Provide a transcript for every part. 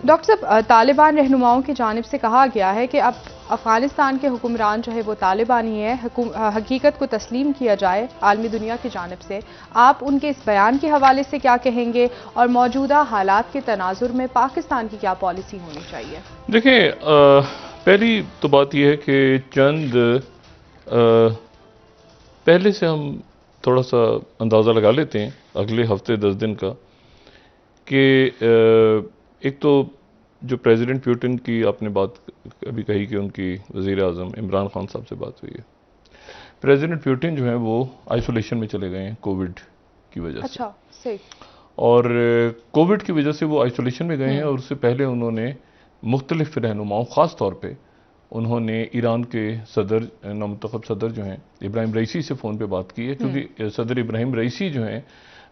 Doctor साहब, तालिबान रहनुमाओं की जानिब से कहा गया है कि अब अफगानिस्तान के हुक्मरान जो है वो तालिबान ही है, हकीकत को तस्लीम किया जाए आलमी दुनिया की जानिब से। आप उनके इस बयान के हवाले से क्या कहेंगे और मौजूदा हालात के तनाजुर में पाकिस्तान की क्या पॉलिसी होनी चाहिए? देखिए, पहली तो बात यह है कि चंद पहले से हम थोड़ा सा अंदाज़ा लगा लेते हैं अगले हफ्ते 10 दिन का कि एक तो जो प्रेसिडेंट पुतिन की आपने बात अभी कही कि उनकी वज़ीर आज़म इमरान खान साहब से बात हुई है। प्रेसिडेंट पुतिन जो है वो आइसोलेशन में चले गए हैं कोविड की वजह से। अच्छा, सही। और कोविड की वजह से वो आइसोलेशन में गए हैं और उससे पहले उन्होंने मुख्तलिफ रहनुमाओं, ख़ास तौर पे उन्होंने ईरान के सदर, नामुंतखब सदर जो हैं इब्राहिम रईसी से फ़ोन पे बात की है, क्योंकि सदर इब्राहिम रईसी जो हैं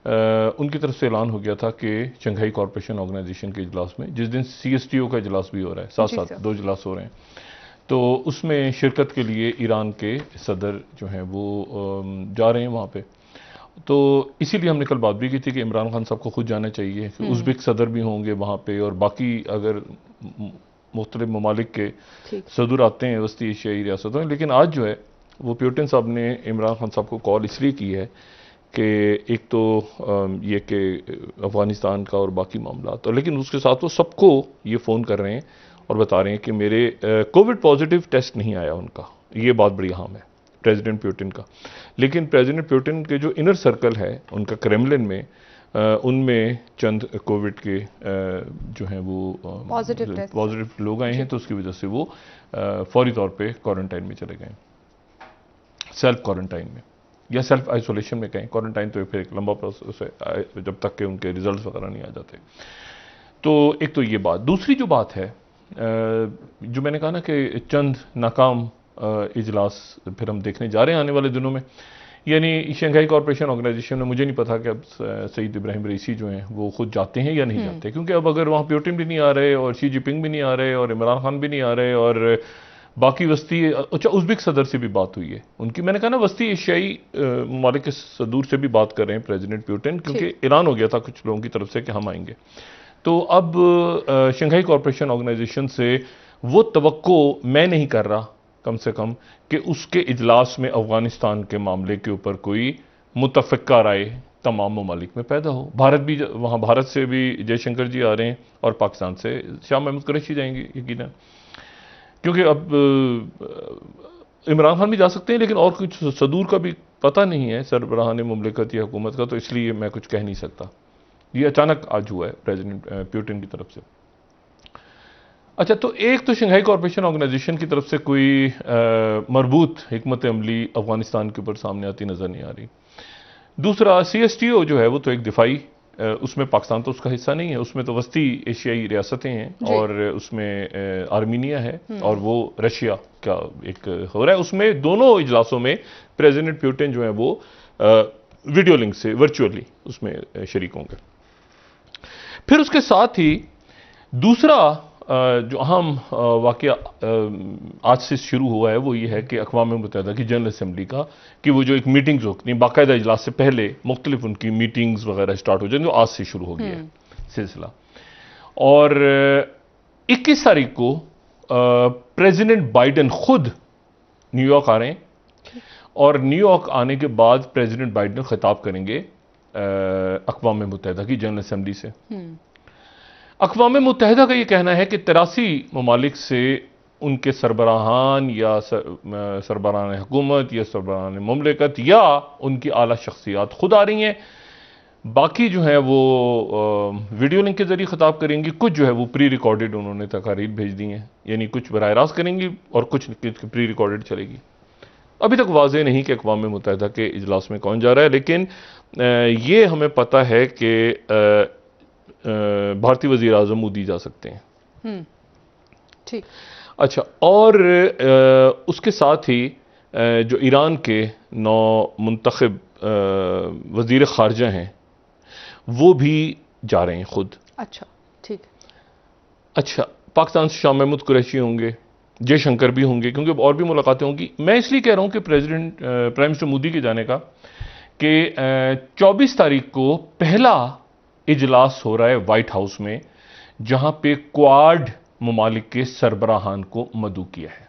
उनकी तरफ से ऐलान हो गया था कि शंघाई कॉरपोरेशन ऑर्गेनाइजेशन के इजलास में, जिस दिन CSTO का इजलास भी हो रहा है, साथ साथ 2 इजलास हो रहे हैं, तो उसमें शिरकत के लिए ईरान के सदर जो हैं वो जा रहे हैं वहाँ पे। तो इसीलिए हमने कल बात भी की थी कि इमरान खान साहब को खुद जाना चाहिए, कि उज़्बेक सदर भी होंगे वहाँ पे और बाकी अगर मुख्तलिफ ममालिक के सदर आते हैं वस्ती एशियाई रियासतों में। लेकिन आज जो है वो पुतिन साहब ने इमरान खान साहब को कॉल इसलिए की है कि एक तो ये कि अफ़गानिस्तान का और बाकी मामला, तो लेकिन उसके साथ वो सबको ये फ़ोन कर रहे हैं और बता रहे हैं कि मेरे कोविड पॉजिटिव टेस्ट नहीं आया उनका। ये बात बड़ी अहम है प्रेसिडेंट पुतिन का। लेकिन प्रेसिडेंट पुतिन के जो इनर सर्कल है उनका क्रेमलिन में, उनमें चंद कोविड के जो हैं वो पॉजिटिव लोग आए हैं, तो उसकी वजह से वो फौरी तौर पे क्वारंटाइन में चले गए, सेल्फ क्वारंटाइन में या सेल्फ आइसोलेशन में कहें। क्वारंटाइन तो फिर एक लंबा प्रोसेस है जब तक कि उनके रिजल्ट वगैरह नहीं आ जाते। तो एक तो ये बात। दूसरी जो बात है, जो मैंने कहा ना कि चंद नाकाम इजलास फिर हम देखने जा रहे हैं आने वाले दिनों में, यानी शंघाई कॉरपोरेशन ऑर्गेनाइजेशन में मुझे नहीं पता कि अब सईद इब्राहिम रईसी जो हैं वो खुद जाते हैं या नहीं जाते, क्योंकि अब अगर वहाँ पुतिन भी नहीं आ रहे और शी जिनपिंग भी नहीं आ रहे और इमरान खान भी नहीं आ रहे और बाकी वस्ती, अच्छा उज़्बेक सदर से भी बात हुई है उनकी, मैंने कहा ना वस्ती एशियाई ममालिक के सदूर से भी बात कर रहे हैं प्रेसिडेंट पुतिन, क्योंकि ऐलान हो गया था कुछ लोगों की तरफ से कि हम आएंगे। तो अब शंघाई कॉरपोरेशन ऑर्गेनाइजेशन से वो तवक्को मैं नहीं कर रहा कम से कम कि उसके इजलास में अफगानिस्तान के मामले के ऊपर कोई मुतफ़िक़ा राय तमाम ममालिक में पैदा हो। भारत भी वहाँ, भारत से भी जयशंकर जी आ रहे हैं और पाकिस्तान से शाह महमूद कुरैशी जाएंगे यकीनन, क्योंकि अब इमरान खान भी जा सकते हैं, लेकिन और कुछ सदूर का भी पता नहीं है सरबराहान मुमलिकत या हुकूमत का, तो इसलिए मैं कुछ कह नहीं सकता। ये अचानक आज हुआ है प्रेसिडेंट पुतिन की तरफ से। अच्छा, तो एक तो शंघाई कॉरपोरेशन ऑर्गेनाइजेशन की तरफ से कोई मरबूत हिकमत अमली अफगानिस्तान के ऊपर सामने आती नज़र नहीं आ रही। दूसरा CSTO जो है वो तो एक दिफाई, उसमें पाकिस्तान तो उसका हिस्सा नहीं है, उसमें तो वस्ती एशियाई रियासतें हैं और उसमें आर्मीनिया है और वो रशिया का एक हो रहा है। उसमें दोनों इजलासों में प्रेसिडेंट पुतिन जो है वो वीडियो लिंक से वर्चुअली उसमें शरीक होंगे। फिर उसके साथ ही दूसरा जो अहम वाक़या आज से शुरू हुआ है वो ये है कि अक़वाम मुत्तहिदा की जनरल असम्बली का, कि वो जो एक मीटिंग्स होती हैं बाकायदा इजलास से पहले मुख्तलिफ उनकी मीटिंग्स वगैरह स्टार्ट हो जाएंगी, जो आज से शुरू हो गया है सिलसिला। और 21 तारीख को प्रेसिडेंट बाइडेन खुद न्यूयॉर्क आ रहे हैं और न्यूयॉर्क आने के बाद प्रेसिडेंट बाइडेन खिताब करेंगे अक़वाम मुत्तहिदा की जनरल असम्बली से। अक़वाम मुत्तहिदा का ये कहना है कि 83 ममालिक से उनके सरबराहान या सरबराहान हुकूमत या सरबराहान मुमलिकत या उनकी आला शख्सियात खुद आ रही हैं। बाकी जो है वो वीडियो लिंक के जरिए खिताब करेंगी, कुछ जो है वो प्री रिकॉर्डेड उन्होंने तकारीर भेज दी हैं, यानी कुछ बराह रास्त करेंगी और कुछ प्री रिकॉर्डेड चलेगी। अभी तक वाज़ेह नहीं कि अक़वाम मुत्तहिदा के इजलास में कौन जा रहा है, लेकिन ये हमें पता है कि भारतीय वज़ीर आज़म मोदी जा सकते हैं। ठीक। अच्छा, और उसके साथ ही जो ईरान के नौ मुंतखब वज़ीर ख़ारजा हैं वो भी जा रहे हैं खुद। अच्छा, ठीक। अच्छा, पाकिस्तान से शाह महमूद कुरैशी होंगे, जयशंकर भी होंगे, क्योंकि और भी मुलाकातें होंगी। मैं इसलिए कह रहा हूँ कि प्राइम मिनिस्टर मोदी के जाने का कि 24 तारीख को पहला इजलास हो रहा है वाइट हाउस में, जहां पे क्वाड ममालिक के सरबराहान को मदऊ किया है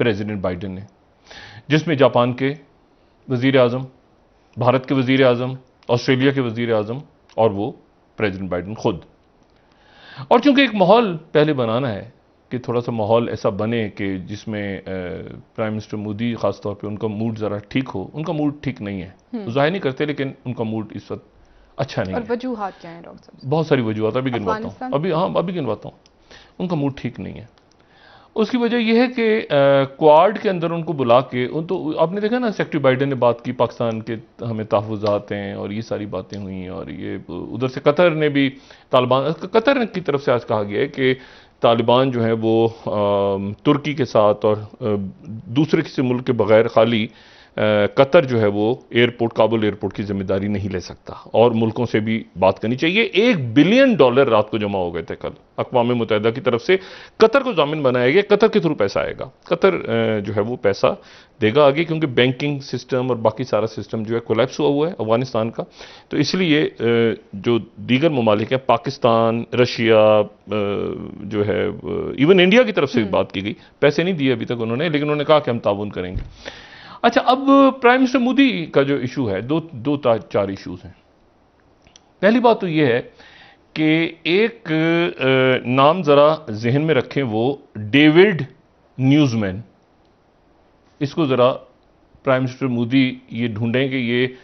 प्रेसिडेंट बाइडेन ने, जिसमें जापान के वजीर आजम, भारत के वजीर आजम, ऑस्ट्रेलिया के वजीर आजम और वो प्रेसिडेंट बाइडेन खुद। और चूंकि एक माहौल पहले बनाना है कि थोड़ा सा माहौल ऐसा बने कि जिसमें प्राइम मिनिस्टर मोदी खासतौर पे उनका मूड ज़रा ठीक हो, उनका मूड ठीक नहीं है, जाहिर नहीं करते लेकिन उनका मूड इस वक्त अच्छा नहीं है। और वजूहात क्या है डॉक्टर साहब? बहुत सारी वजूहात अभी गिनवाता हूँ, अभी गिनवाता हूँ। उनका मूड ठीक नहीं है। उसकी वजह यह है कि क्वाड के अंदर उनको बुला के तो आपने देखा ना, सेक्रेटरी बाइडेन ने बात की पाकिस्तान के हमें तहफ़्फ़ुज़ात हैं और ये सारी बातें हुई हैं। और ये उधर से कतर ने भी कतर की तरफ से आज कहा गया है कि तालिबान जो है वो तुर्की के साथ और दूसरे किसी मुल्क के बगैर खाली कतर जो है वो एयरपोर्ट, काबुल एयरपोर्ट की जिम्मेदारी नहीं ले सकता और मुल्कों से भी बात करनी चाहिए। $1 बिलियन रात को जमा हो गए थे कल अक़वाम मुत्तहिदा की तरफ से। कतर को जामिन बनाया गया, कतर के थ्रू पैसा आएगा, कतर जो है वो पैसा देगा आगे, क्योंकि बैंकिंग सिस्टम और बाकी सारा सिस्टम जो है कोलैप्स हुआ है अफगानिस्तान का। तो इसलिए जो दीगर ममालिक हैं, पाकिस्तान, रशिया, जो है इवन इंडिया की तरफ से भी बात की गई, पैसे नहीं दिए अभी तक उन्होंने, लेकिन उन्होंने कहा कि हम ताउन करेंगे। अच्छा, अब प्राइम मिनिस्टर मोदी का जो इशू है, दो चार इश्यूज हैं। पहली बात तो यह है कि एक नाम जरा जहन में रखें, वो डेविड न्यूज़मैन। इसको जरा प्राइम मिनिस्टर मोदी ये ढूंढें कि ये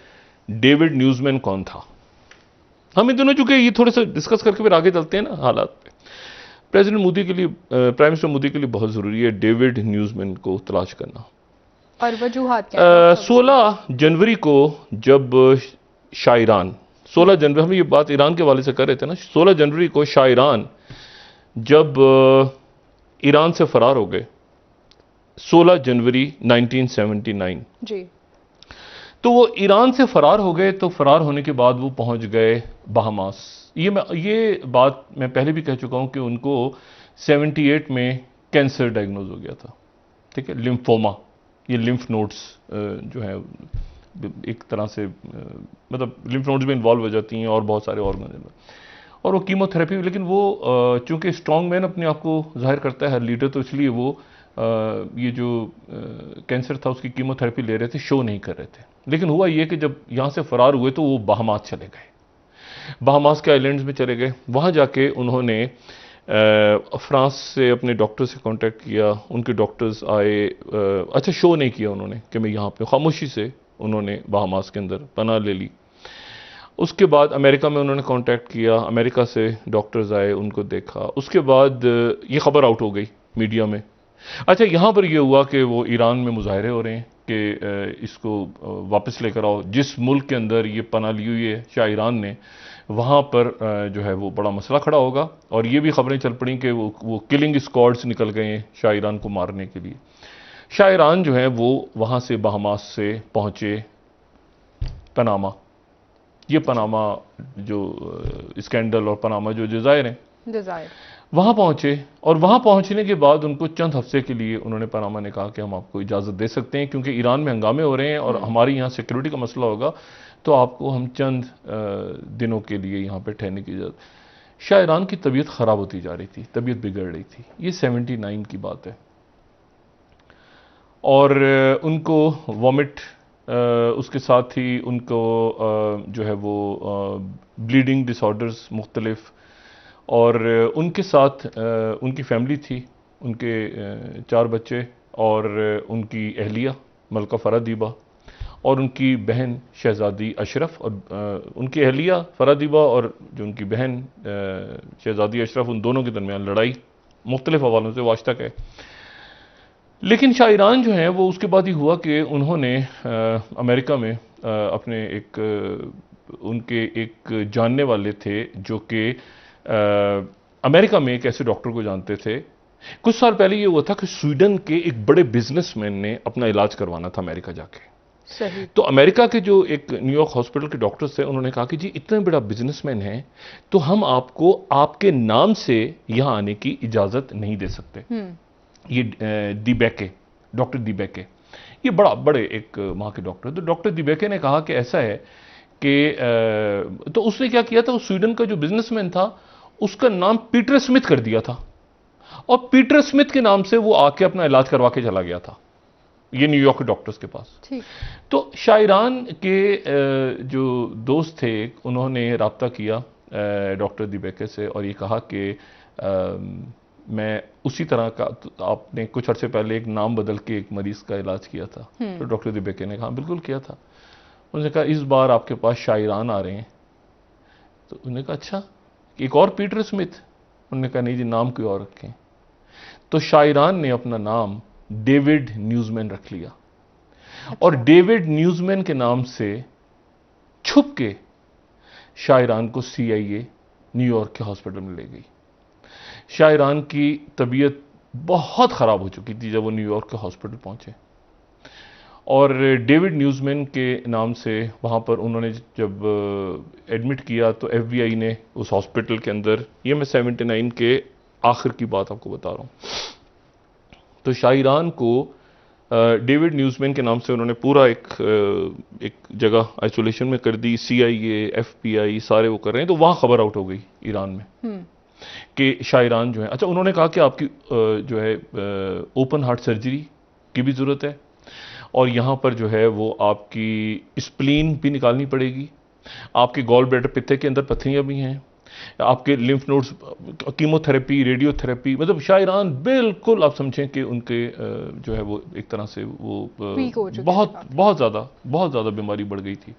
डेविड न्यूज़मैन कौन था। हम इन दोनों चूंकि ये थोड़े से डिस्कस करके फिर आगे चलते हैं ना हालात पे। प्रेसिडेंट मोदी के लिए, प्राइम मिनिस्टर मोदी के लिए बहुत जरूरी है डेविड न्यूज़मैन को तलाश करना। और वजूहात क्या है? 16 जनवरी को जब शाह-ईरान, 16 जनवरी, हम ये बात ईरान के हवाले से कर रहे थे ना, 16 जनवरी को शाह-ईरान जब ईरान से फरार हो गए, 16 जनवरी 1979 जी, तो वो ईरान से फरार हो गए। तो फरार होने के बाद वो पहुंच गए बहामास। ये बात मैं पहले भी कह चुका हूं कि उनको 78 में कैंसर डायग्नोज हो गया था, ठीक है, लिम्फोमा। ये लिम्फ नोड्स जो है एक तरह से मतलब लिम्फ नोड्स में इन्वॉल्व हो जाती हैं और बहुत सारे ऑर्गन में, और वो कीमोथेरेपी, लेकिन वो चूंकि स्ट्रॉन्ग मैन अपने आप को जाहिर करता है हर लीडर, तो इसलिए वो ये जो कैंसर था उसकी कीमोथेरेपी ले रहे थे, शो नहीं कर रहे थे। लेकिन हुआ ये कि जब यहाँ से फरार हुए तो वो बहामास चले गए, बहामास के आइलैंड्स में चले गए। वहाँ जाके उन्होंने फ्रांस से अपने डॉक्टर से कांटेक्ट किया, उनके डॉक्टर्स आए। अच्छा, शो नहीं किया उन्होंने कि मैं यहाँ पे, खामोशी से उन्होंने बहामास के अंदर पनाह ले ली। उसके बाद अमेरिका में उन्होंने कांटेक्ट किया, अमेरिका से डॉक्टर्स आए, उनको देखा। उसके बाद ये खबर आउट हो गई मीडिया में। अच्छा, यहाँ पर ये हुआ कि वो ईरान में मुजाहरे हो रहे हैं कि इसको वापस लेकर आओ। जिस मुल्क के अंदर ये पनाह ली हुई है शाह-ईरान ने, वहाँ पर जो है वो बड़ा मसला खड़ा होगा। और ये भी खबरें चल पड़ी कि वो किलिंग स्क्वाड्स निकल गए हैं शाह-ईरान को मारने के लिए। शाह-ईरान जो है वो वहाँ से बहामास से पहुँचे पनामा। ये पनामा जो स्कैंडल और पनामा जो जज़ायर हैं, वहाँ पहुँचे। और वहाँ पहुँचने के बाद उनको चंद हफ्ते के लिए उन्होंने, पनामा ने कहा कि हम आपको इजाज़त दे सकते हैं, क्योंकि ईरान में हंगामे हो रहे हैं और हमारी यहाँ सिक्योरिटी का मसला होगा, तो आपको हम चंद दिनों के लिए यहाँ पे ठहरने की इजाज़त। शाह-ईरान की तबीयत ख़राब होती जा रही थी, तबीयत बिगड़ रही थी। ये 79 की बात है। और उनको वॉमिट, उसके साथ ही उनको जो है वो ब्लीडिंग डिसऑर्डर्स मुख्तलिफ, और उनके साथ उनकी फैमिली थी, उनके 4 बच्चे और उनकी अहलिया मलका फरादीबा और उनकी बहन शहजादी अशरफ। और उनकी अहलिया फरादीबा और जो उनकी बहन शहजादी अशरफ, उन दोनों के दरमियान लड़ाई मुख्तलिफ हवालों से आज तक है। लेकिन शाह-ईरान जो है वो उसके बाद ही हुआ कि उन्होंने अमेरिका में अपने उनके एक जानने वाले थे जो कि अमेरिका में एक ऐसे डॉक्टर को जानते थे। कुछ साल पहले ये हुआ था कि स्वीडन के एक बड़े बिजनेसमैन ने अपना इलाज करवाना था अमेरिका जाके। सही। तो अमेरिका के जो एक न्यूयॉर्क हॉस्पिटल के डॉक्टर्स थे, उन्होंने कहा कि जी इतना बड़ा बिजनेसमैन है तो हम आपको आपके नाम से यहां आने की इजाजत नहीं दे सकते। ये दीबेके, डॉक्टर दीबेके, ये बड़े एक वहां के डॉक्टर। तो डॉक्टर दीबेके ने कहा कि ऐसा है कि तो उसने क्या किया था, उस स्वीडन का जो बिजनेसमैन था उसका नाम पीटर स्मिथ कर दिया था और पीटर स्मिथ के नाम से वो आके अपना इलाज करवा के चला गया था, ये न्यूयॉर्क के डॉक्टर्स के पास। ठीक। तो शायरान के जो दोस्त थे उन्होंने राब्ता किया डॉक्टर दिबेके से और ये कहा कि मैं उसी तरह का, आपने कुछ अर्से पहले एक नाम बदल के एक मरीज का इलाज किया था। तो डॉक्टर दिबेके ने कहा बिल्कुल किया था। उन्होंने कहा इस बार आपके पास शायरान आ रहे हैं। तो उन्होंने कहा अच्छा, एक और पीटर स्मिथ? उन्होंने कहा नहीं जी, नाम कोई और रखें। तो शायरान ने अपना नाम डेविड न्यूज़मैन रख लिया। और डेविड न्यूज़मैन के नाम से छुप के शायरान को CIA न्यूयॉर्क के हॉस्पिटल में ले गई। शायरान की तबीयत बहुत ख़राब हो चुकी थी जब वो न्यूयॉर्क के हॉस्पिटल पहुंचे और डेविड न्यूज़मैन के नाम से वहाँ पर उन्होंने जब एडमिट किया तो FBI ने उस हॉस्पिटल के अंदर, ये मैं 79 के आखिर की बात आपको बता रहा हूँ, तो शायरान को डेविड न्यूज़मैन के नाम से उन्होंने पूरा एक जगह आइसोलेशन में कर दी। CIA FBI सारे वो कर रहे हैं। तो वहाँ खबर आउट हो गई ईरान में कि शायरान जो है, अच्छा उन्होंने कहा कि आपकी जो है ओपन हार्ट सर्जरी की भी ज़रूरत है और यहाँ पर जो है वो आपकी स्प्लीन भी निकालनी पड़ेगी, आपके गॉल ब्लैडर पित्ते के अंदर पथरियाँ भी हैं, आपके लिम्फ नोड्स, कीमोथेरेपी, रेडियोथेरेपी, मतलब शायरान बिल्कुल आप समझें कि उनके जो है वो एक तरह से वो बहुत ज़्यादा बीमारी बढ़ गई थी।